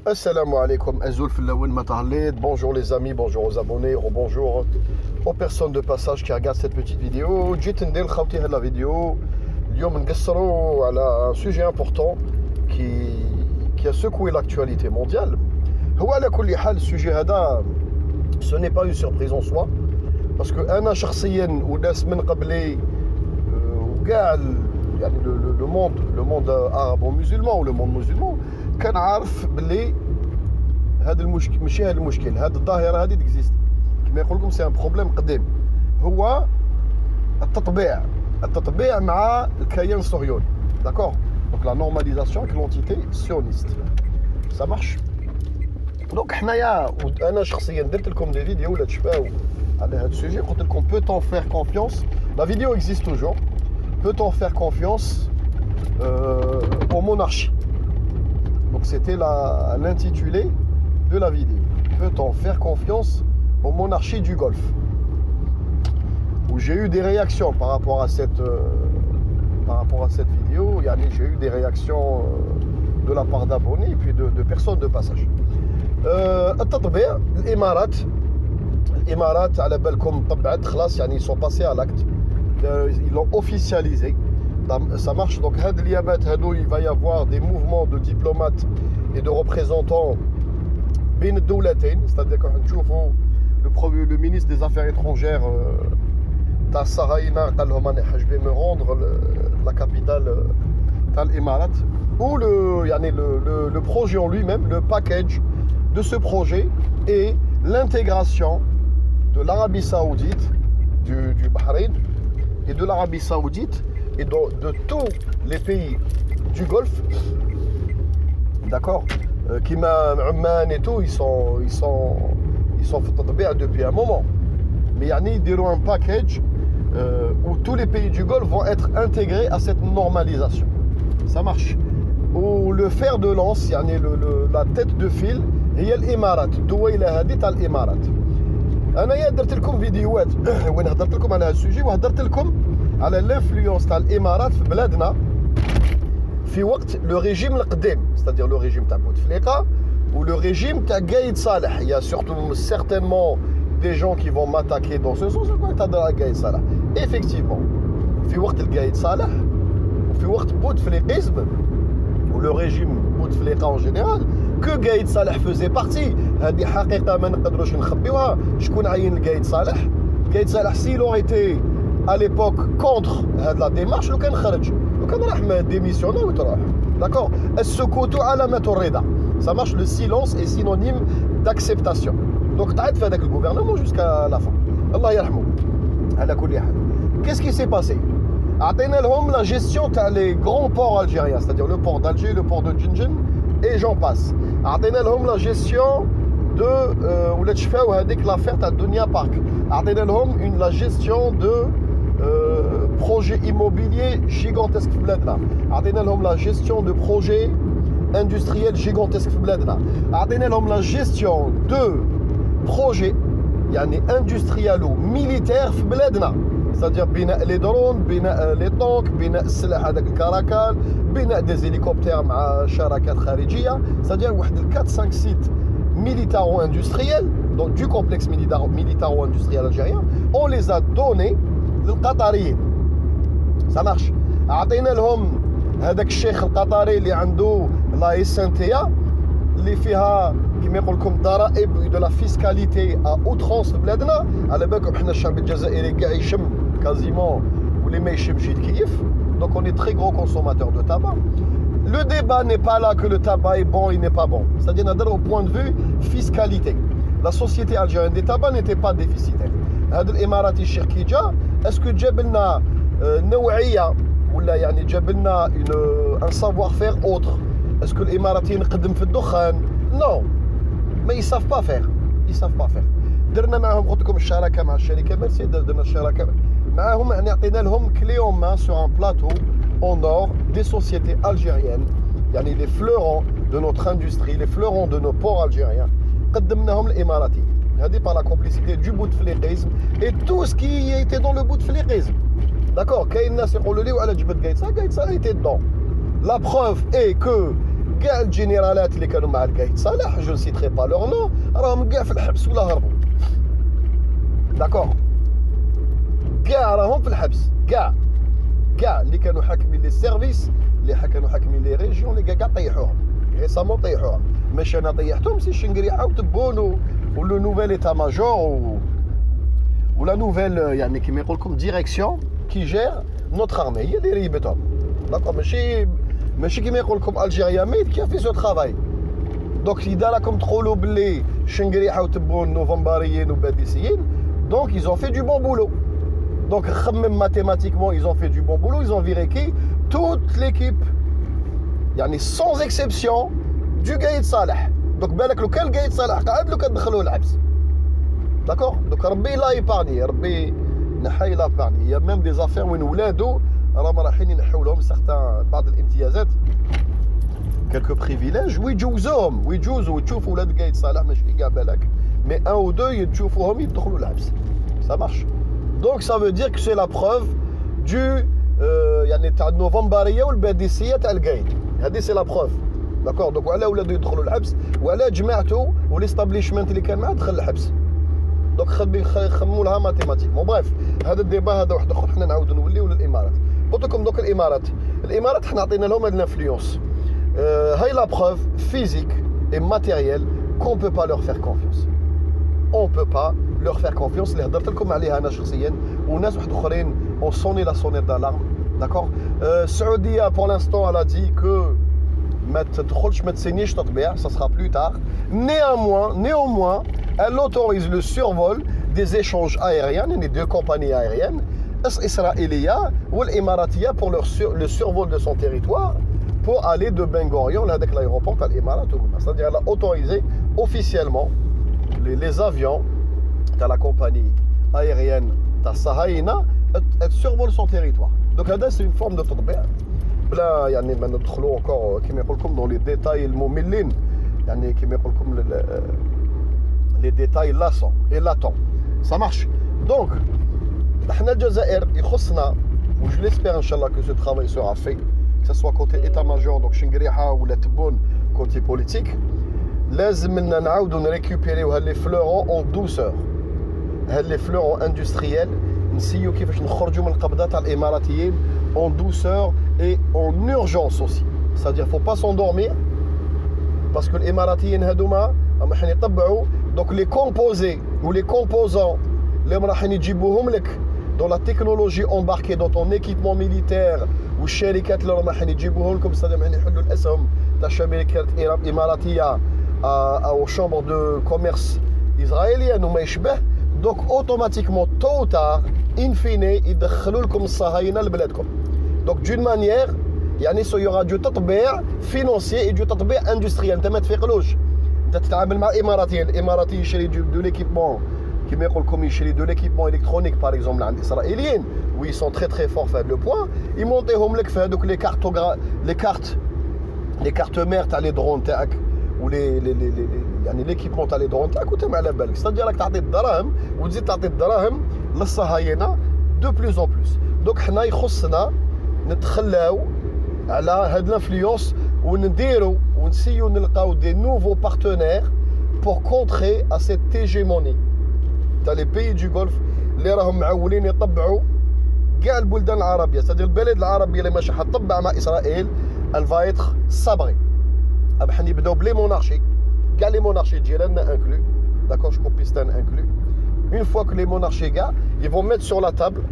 Assalamu alaikum, Azoul Fillaouen Matarlid. Bonjour les amis, bonjour aux abonnés, bonjour aux personnes de passage qui regardent cette petite vidéo. جيت ندير خاوتي هاد la vidéo. اليوم نقصروا على un sujet important qui a secoué l'actualité mondiale. هو على كل حال السوجي هذا ce n'est pas une surprise en soi parce que أنا شخصيا وناس من قبلي وكاع يعني le monde arabo-musulman ou le monde musulman كان عارف باللي هذا المشكل ماشي هذا المشكل، هذه الظاهره هذه تكزيست كما يقول لكم سي ان بروبليم قديم، هو التطبيع مع الكيان الصهيوني. داكور دونك لا نورماليزاسيون avec l'entité sioniste ça marche. دونك حنايا انا شخصيا درت لكم دي فيديو ولا تشفاو على هذا السوجي، قلت لكم peut-on faire confiance، la vidéo existe toujours، peut-on faire confiance aux monarchies. Donc c'était l'intitulé de la vidéo. Peut-on faire confiance aux monarchies du Golfe? Où j'ai eu des réactions par rapport à cette vidéo. J'ai eu des réactions de la part d'abonnés et puis de personnes de passage. التطبيع الإمارات على بالكم طبعت خلاص، يعني ils sont passés à l'acte, ils l'ont officialisé. Ça marche. Donc il va y avoir des mouvements de diplomates et de représentants بين الدولتين, c'est-à-dire quand نشوفوا le ministre des Affaires étrangères تاع الصهاينة قال لهم انا حاجبين me rendre la capitale تاع الإمارات, ou le projet en lui-même, le package de ce projet et l'intégration de l'Arabie Saoudite, du Bahreïn et de l'Arabie Saoudite et de tous les pays du Golfe, d'accord, qui Oman et tout, ils sont depuis un moment, mais ils diront un package où tous les pays du Golfe vont être intégrés à cette normalisation. Ça marche. Ou le fer de lance, la tête de fil, هي الإمارات، الدويلة هذه تاع الإمارات. أنا درت لكم فيديوهات وين هضرت لكم على هذا السوجي، وهضرت لكم على الانفلونس تاع الامارات في بلادنا في وقت لو ريجيم القديم، c'est-à-dire لو ريجيم تاع بوتفليقه ou le régime تاع قايد صالح. Il y a surtout certainement des gens qui vont m'attaquer dans ce sens. quoi تهضر على قايد صالح؟ effectivement في وقت القايد صالح وفي وقت بوتفليقيزم ou le régime بوتفليقه en général que قايد صالح faisait partie. هذه حقيقه ما نقدروش نخبيوها. شكون عين القايد صالح؟ قايد صالح s'il aurait été à l'époque contre la démarche, لو كان خرج، لو كان راح ديميسيونا وتروح. d'accord. السكوت علامة الرضا. ça marche. le silence est synonyme d'acceptation. donc قعد في هذاك الgouvernement jusqu'à la fin. الله يرحمه. على كل حال qu'est-ce qui s'est passé؟ عطينا لهم la gestion تاع les grands ports algériens, c'est-à-dire le port d'Alger, le port de Djinjen et j'en passe. عطينا لهم la gestion de ولا تشفاو هذيك l'affaire تاع الدنيا بارك. عطينا لهم la gestion de projet immobilier gigantesque في بلادنا. عطينا لهم la gestion de projet industriel gigantesque في بلادنا. عطينا لهم la gestion de projet يعني industriel ou militaire في بلادنا، c'est-à-dire بناء لي درون، بناء لي طونك، بناء السلاح هذاك الكراكال، بناء دي زيليكوبتر مع شراكات خارجيه، c'est-à-dire واحد 4-5 sites militaro-industriels, donc du complexe militaro-industriel algérien, on les a donnés للقطريين. ça marche. عطينا لهم هذاك الشيخ القطري اللي عنده لا اسنتيا اللي فيها كما يقول لكم ضرائب دو لا فيسكاليتي ا اوترونس في بلادنا. على بالكم حنا الشعب الجزائري كاع يشم كازيمون واللي ما يشمش يتكيف. donc on est très gros consommateur de tabac. le débat n'est pas là que le tabac est bon, il n'est pas bon, c'est-à-dire au point de vue fiscalité. la société algérienne des tabacs n'était pas déficitaire. هذا الاماراتي الشيخ كي جا اسكو جاب لنا نوعيه ولا يعني جاب لنا ان سافوار فير اوتر؟ اسكو الاماراتيين نقدم في الدخان؟ نو، ما يساف با فير، درنا معاهم قلت لكم الشراكه مع الشركه مرسيدس، درنا الشراكه معاهم، يعني عطينا لهم كلي اون مان سور ان بلاطو اون اور دي سوسيتي الجيريان، يعني لي فلورون دو نوتر اندستري، لي فلورون دو نو بور الجيريان قدمناهم الاماراتيين. هذه par la complicité du bouteflíqisme et tout ce qui était dans le bouteflíqisme. d'accord. كاين الناس يقولوا لي وعلى جبد قايد صالح était dedans. la preuve est que كاع الجنرالات اللي كانوا مع القايد صالح جو نسيتري با لور نو راهم كاع في الحبس ولا هربوا داكور كاع راهم في الحبس كاع اللي كانوا حاكمين لي سيرفيس اللي كانوا حاكمين لي ريجيون اللي كاع طيحوهم ريسامون طيحوهم ماشي انا طيحتهم سي شنقريحه وتبون ولو نوفيل ايتا ماجور ولا نوفيل يعني كيما يقول لكم ديريكسيون كي جير نوتر ارمي هي اللي ريبتهم داكور ماشي كيما يقول لكم الجيريا ميد كي في سو ترافاي دونك اذا راكم تقولوا باللي شنقريحه وتبون نوفمبريين وباديسيين دونك ils ont fait du bon boulot donc خمم mathématiquement ils ont fait du bon boulot ils ont viré qui toute l'équipe يعني sans exception du قايد صالح دونك بالك لو كان القايد صالح قاعد لو كتدخلوه الحبس داكور دونك ربي لا يبارني ربي نحي لا يبارني يا ميم دي زافير وين ولادو راهم رايحين ينحوا لهم سيغتان بعض الامتيازات كالكو بريفيليج ويجوزوا وتشوفوا ولاد القايد صالح ماشي كاع بالك مي ان او دو تشوفوهم يدخلوا الحبس ça marche donc ça veut dire que c'est la preuve du يعني تاع النوفمبريه والباديسيه تاع القايد هذه سي لا بروف داكور دونك وعلى ولادو يدخلوا الحبس وعلى جماعته وليستابليشمنت اللي كان معاه دخل الحبس دونك خموا لها ماتيماتيكمون بريف هذا الديبا هذا واحد اخر حنا نعاودو نوليو للامارات قلت لكم دوك الامارات حنا عطينا لهم هاد الانفلونس هاي لا بروف فيزيك اي ماتيريال كون بو با لور فير كونفيونس on peut pas leur faire confiance اللي هضرت لكم عليها انا شخصيا وناس واحد اخرين on sonné la sonnette d'alarme d'accord السعوديه pour l'instant elle a dit que ما تدخلش ما تسينيش تطبيع ça sera plus tard néanmoins elle autorise le survol des échanges aériens يعني deux compagnies aériennes israéliennes والاماراتيه pour le survol de son territoire pour aller de Ben Gurion لهذاك l'aéroport تاع الامارات c'est-à-dire elle a autorisé officiellement les avions de la compagnie aérienne de Sahayna survolent son territoire. Donc c'est une forme de تطبيع بلا يعني ما ندخلوا encore كما يقول لكم dans les détails المملين يعني كما يقول لكم les détails lassants et latents. Ça marche. Donc احنا الجزائر يخصنا و je l'espère inchallah que ce travail sera fait que ce soit côté état-major donc شنقريحه ولا تبون côté politique لازم نعاودو نريكوبيريو هاد لي فلورون اون دوسور هاد لي فلورون اندستريال نسيو كيفاش نخرجوا من القبضه تاع الاماراتيين اون دوسور اي اون اورجونس اوسي c'est-à-dire faut pas s'endormir parce que الاماراتيين هادوما راح يطبعوا دونك لي كومبوزي و لي كومبوزون اللي راح يجيبوهم لك dans la technologie embarquée dans ton équipement militaire والشركات اللي راح يجيبوهم لكم c'est-à-dire راح يحلوا الاسهم تاع الشركات الاماراتيه aux chambres de commerce israéliennes وما يشبه donc automatiquement tôt ou tard in fine يدخلوا لكم الصهاينه لبلادكم donc d'une manière يعني سو يورا دو تطبيع فينانسيي دو تطبيع اندستريال انت ما تفيقلوش انت تتعامل مع الاماراتي يشري دو ليكيبمون كيما يقول لكم يشري دو ليكيبمون الكترونيك باغ اكزومبل عند الاسرائيليين وي سون تري تري فور في هذا لو بوين يمونطيهم لك في هذوك لي كارت مير تاع لي درون تاعك ولي يعني ليكيبمون تاع لي درون تاعك وانت ما على بالك ستادير راك تعطي الدراهم وتزيد تعطي الدراهم للصهاينه دو بلوس اون بلوس دوك حنا يخصنا نتخلاو على هاد لانفلونس ونديرو ونسيو نلقاو دي نوفو بارتنير بور كونتري ا سيت هيجيموني تاع لي بيي دو غولف اللي راهم معولين يطبعوا كاع البلدان العربيه ستادير البلاد العربيه اللي ماشي حتطبع مع اسرائيل elle va être sabrée راح نبداو بلي مونارشي كاع لي مونارشي ديالنا انكلو داكور شكون بيستان انكلو une fois que les monarchies gars ils vont mettre sur la table